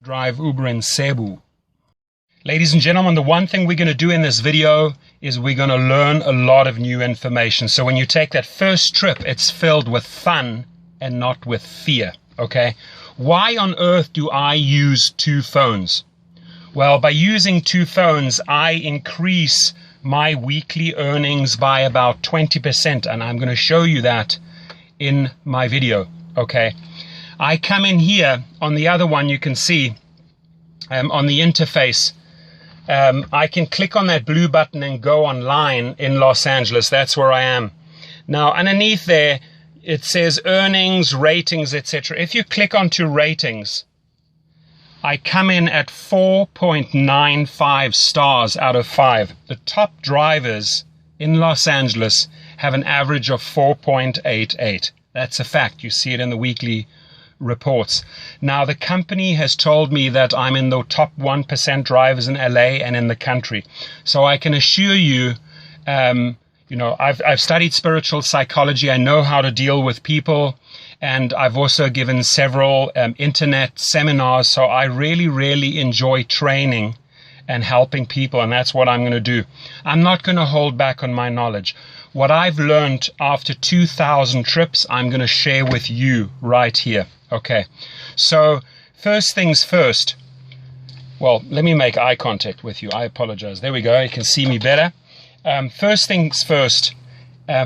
drive Uber in Cebu. Ladies and gentlemen, the one thing we're going to do in this video is we're going to learn a lot of new information. So when you take that first trip, it's filled with fun and not with fear, okay? Why on earth do I use two phones? Well, by using two phones, I increase my weekly earnings by about 20%, and I'm going to show you that in my video, okay? I come in here, on the other one you can see, on the interface, I can click on that blue button and go online in Los Angeles. That's where I am. Now, underneath there, it says earnings, ratings, etc. If you click onto ratings, I come in at 4.95 stars out of 5. The top drivers in Los Angeles have an average of 4.88. That's a fact. You see it in the weekly reports. Now, the company has told me that I'm in the top 1% drivers in LA and in the country. So I can assure you, I've studied spiritual psychology. I know how to deal with people. And I've also given several internet seminars. So I really, really enjoy training and helping people. And that's what I'm going to do. I'm not going to hold back on my knowledge. What I've learned after 2,000 trips, I'm going to share with you right here. Okay, so first things first. Well, let me make eye contact with you. I apologize. There we go. You can see me better. First things first,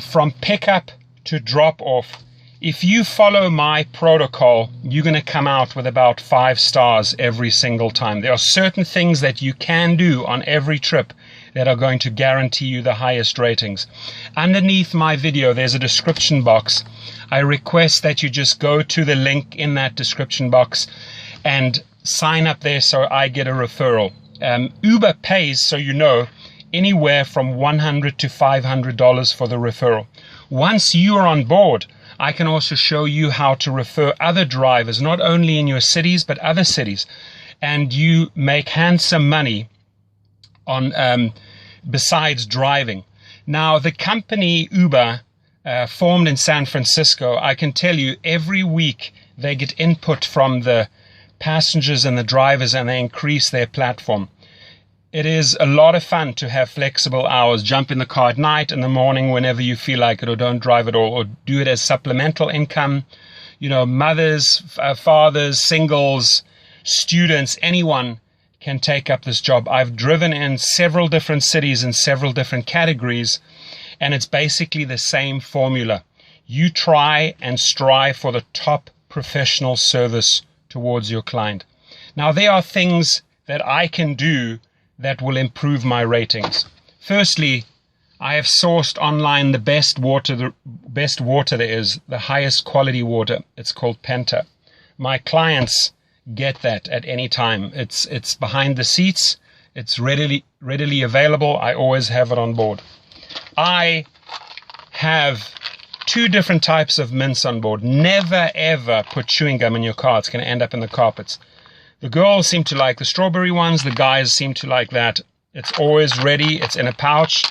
from pickup to drop off, if you follow my protocol, you're going to come out with about 5 stars every single time. There are certain things that you can do on every trip that are going to guarantee you the highest ratings. Underneath my video, there's a description box. I request that you just go to the link in that description box and sign up there so I get a referral. Uber pays, so you know, anywhere from $100 to $500 for the referral. Once you are on board, I can also show you how to refer other drivers, not only in your cities, but other cities. And you make handsome money on besides driving. Now, the company Uber, formed in San Francisco, I can tell you every week they get input from the passengers and the drivers, and they increase their platform. It is a lot of fun to have flexible hours. Jump in the car at night, in the morning, whenever you feel like it, or don't drive at all, or do it as supplemental income. Mothers, fathers, singles, students, anyone can take up this job. I've driven in several different cities in several different categories, and it's basically the same formula. You try and strive for the top professional service towards your client. Now, there are things that I can do that will improve my ratings. Firstly, I have sourced online the best water there is, the highest quality water. It's called Penta. My clients get that at any time. It's behind the seats. It's readily available. I always have it on board. I have 2 different types of mints on board. Never ever put chewing gum in your car. It's going to end up in the carpets. The girls seem to like the strawberry ones. The guys seem to like that. It's always ready. It's in a pouch.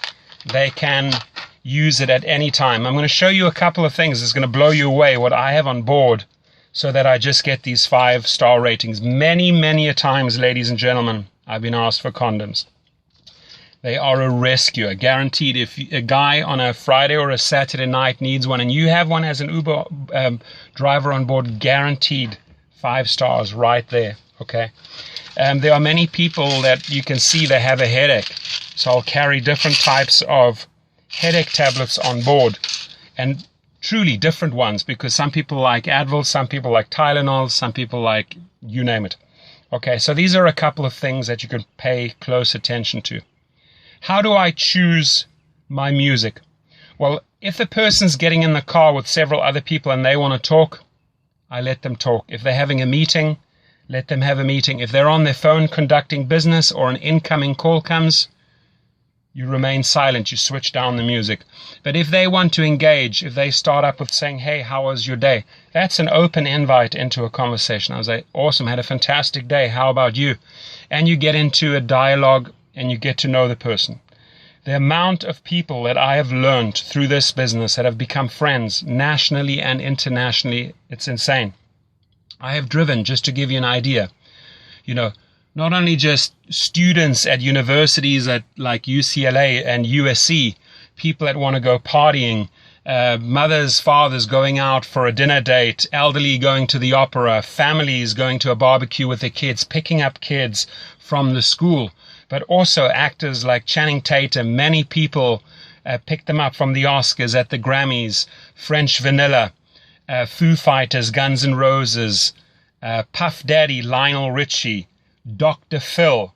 They can use it at any time. I'm going to show you a couple of things. It's going to blow you away what I have on board so that I just get these 5-star ratings. Many, many a times, ladies and gentlemen, I've been asked for condoms. They are a rescue, guaranteed. If a guy on a Friday or a Saturday night needs one and you have one as an Uber driver on board, guaranteed 5 stars right there, okay? There are many people that you can see they have a headache. So I'll carry different types of headache tablets on board, and truly different ones, because some people like Advil, some people like Tylenol, some people like you name it. Okay, so these are a couple of things that you can pay close attention to. How do I choose my music? Well, if the person's getting in the car with several other people and they want to talk, I let them talk. If they're having a meeting, let them have a meeting. If they're on their phone conducting business or an incoming call comes, you remain silent, you switch down the music. But if they want to engage, if they start up with saying, hey, how was your day? That's an open invite into a conversation. I was like, awesome, had a fantastic day. How about you? And you get into a dialogue and you get to know the person. The amount of people that I have learned through this business that have become friends nationally and internationally, it's insane. I have driven, just to give you an idea, not only just students at universities like UCLA and USC, people that want to go partying, mothers, fathers going out for a dinner date, elderly going to the opera, families going to a barbecue with their kids, picking up kids from the school, but also actors like Channing Tatum. Many people picked them up from the Oscars, at the Grammys, French Vanilla, Foo Fighters, Guns N' Roses, Puff Daddy, Lionel Richie, Dr. Phil,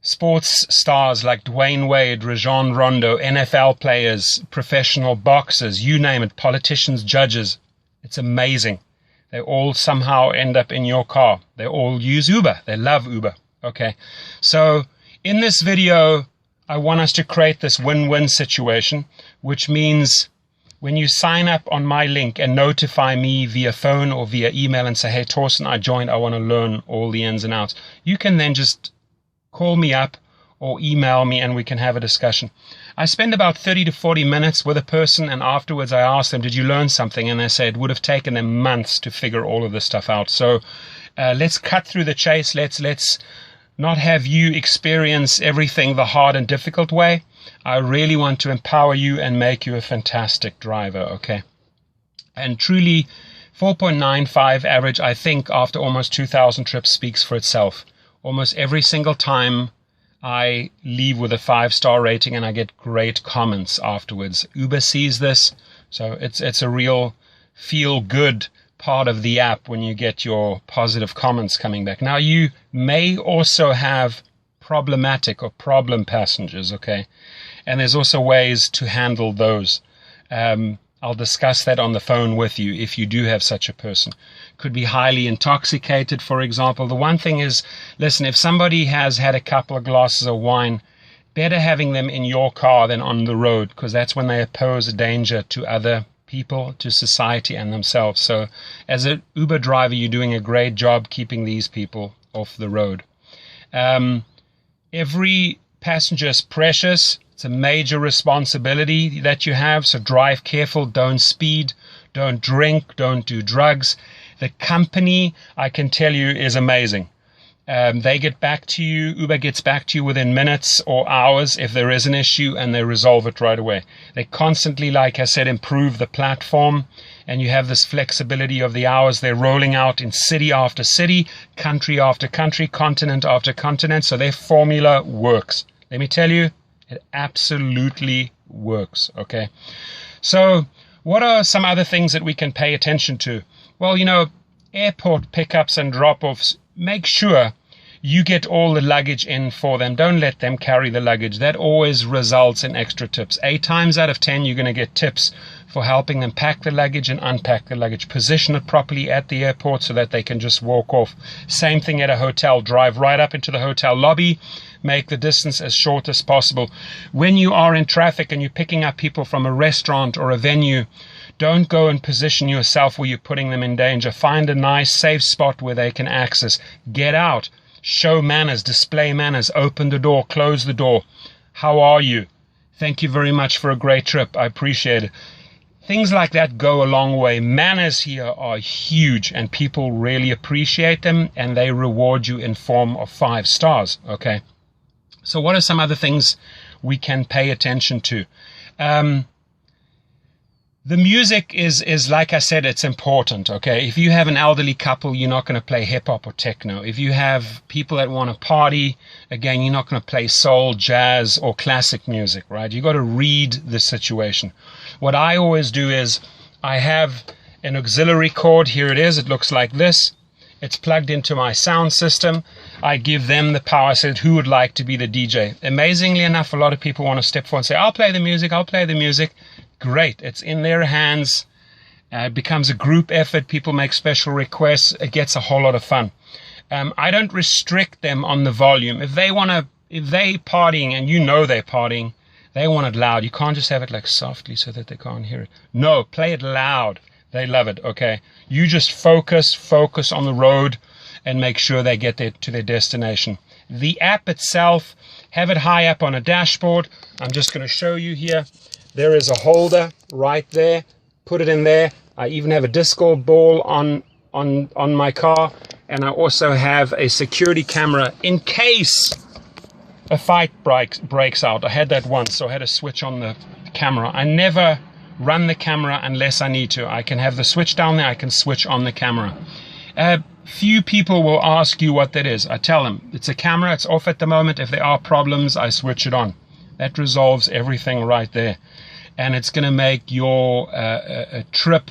sports stars like Dwayne Wade, Rajon Rondo, NFL players, professional boxers, you name it, politicians, judges. It's amazing. They all somehow end up in your car. They all use Uber. They love Uber. Okay. So in this video, I want us to create this win-win situation, which means when you sign up on my link and notify me via phone or via email and say, hey, Torsten, I joined, I want to learn all the ins and outs, you can then just call me up or email me and we can have a discussion. I spend about 30 to 40 minutes with a person, and afterwards I ask them, did you learn something? And they say it would have taken them months to figure all of this stuff out. So let's cut through the chase. Let's not have you experience everything the hard and difficult way. I really want to empower you and make you a fantastic driver, okay? And truly, 4.95 average, I think, after almost 2,000 trips speaks for itself. Almost every single time I leave with a 5-star rating and I get great comments afterwards. Uber sees this, so it's a real feel-good part of the app when you get your positive comments coming back. Now, you may also have problematic or problem passengers, okay? And there's also ways to handle those. I'll discuss that on the phone with you if you do have such a person. Could be highly intoxicated, for example. The one thing is, listen, if somebody has had a couple of glasses of wine, better having them in your car than on the road, because that's when they pose a danger to other people, to society and themselves. So as an Uber driver, you're doing a great job keeping these people off the road. Every passenger is precious. It's a major responsibility that you have, so drive careful, don't speed, don't drink, don't do drugs. The company, I can tell you, is amazing. They get back to you, Uber gets back to you within minutes or hours if there is an issue, and they resolve it right away. They constantly, like I said, improve the platform, and you have this flexibility of the hours. They're rolling out in city after city, country after country, continent after continent, so their formula works. Let me tell you, it absolutely works, okay? So what are some other things that we can pay attention to? Well, airport pickups and drop-offs, make sure you get all the luggage in for them. Don't let them carry the luggage. That always results in extra tips. 8 times out of 10, you're going to get tips for helping them pack the luggage and unpack the luggage. Position it properly at the airport so that they can just walk off. Same thing at a hotel. Drive right up into the hotel lobby. Make the distance as short as possible. When you are in traffic and you're picking up people from a restaurant or a venue, don't go and position yourself where you're putting them in danger. Find a nice, safe spot where they can access. Get out. Show manners. Display manners. Open the door. Close the door. How are you? Thank you very much for a great trip. I appreciate it. Things like that go a long way. Manners here are huge, and people really appreciate them, and they reward you in form of 5 stars. Okay. So what are some other things we can pay attention to? The music is like I said, it's important, okay? If you have an elderly couple, you're not going to play hip-hop or techno. If you have people that want to party, again, you're not going to play soul, jazz, or classic music, right? You've got to read the situation. What I always do is I have an auxiliary cord. Here it is. It looks like this. It's plugged into my sound system. I give them the power. I said, who would like to be the DJ? Amazingly enough, a lot of people want to step forward and say, I'll play the music, I'll play the music. Great. It's in their hands. It becomes a group effort. People make special requests. It gets a whole lot of fun. I don't restrict them on the volume. If they partying and you know they're partying, they want it loud. You can't just have it like softly so that they can't hear it. No, play it loud. They love it, okay? You just focus on the road and make sure they get to their destination. The app itself, have it high up on a dashboard. I'm just going to show you here. There is a holder right there. Put it in there. I even have a disco ball on my car. And I also have a security camera in case a fight breaks out. I had that once, so I had to switch on the camera. I never run the camera unless I need to. I can have the switch down there, I can switch on the camera. Few people will ask you what that is. I tell them, it's a camera, it's off at the moment. If there are problems, I switch it on. That resolves everything right there. And it's going to make your trip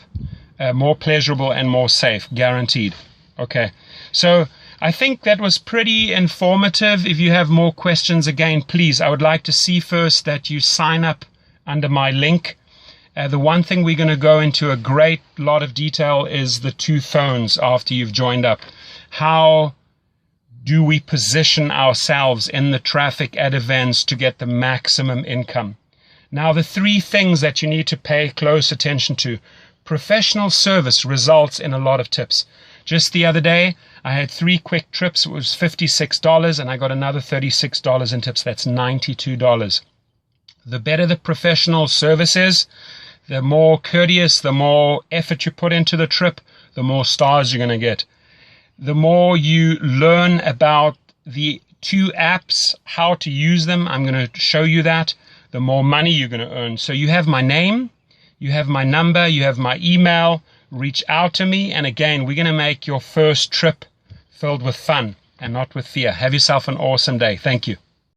more pleasurable and more safe, guaranteed. Okay, so I think that was pretty informative. If you have more questions, again, please, I would like to see first that you sign up under my link. The one thing we're going to go into a great lot of detail is the 2 phones after you've joined up. How do we position ourselves in the traffic at events to get the maximum income? Now, the 3 things that you need to pay close attention to. Professional service results in a lot of tips. Just the other day, I had 3 quick trips. It was $56, and I got another $36 in tips. That's $92. The better the professional service is, the more courteous, the more effort you put into the trip, the more stars you're going to get. The more you learn about the 2 apps, how to use them, I'm going to show you that, the more money you're going to earn. So you have my name, you have my number, you have my email. Reach out to me, and again, we're going to make your first trip filled with fun and not with fear. Have yourself an awesome day. Thank you.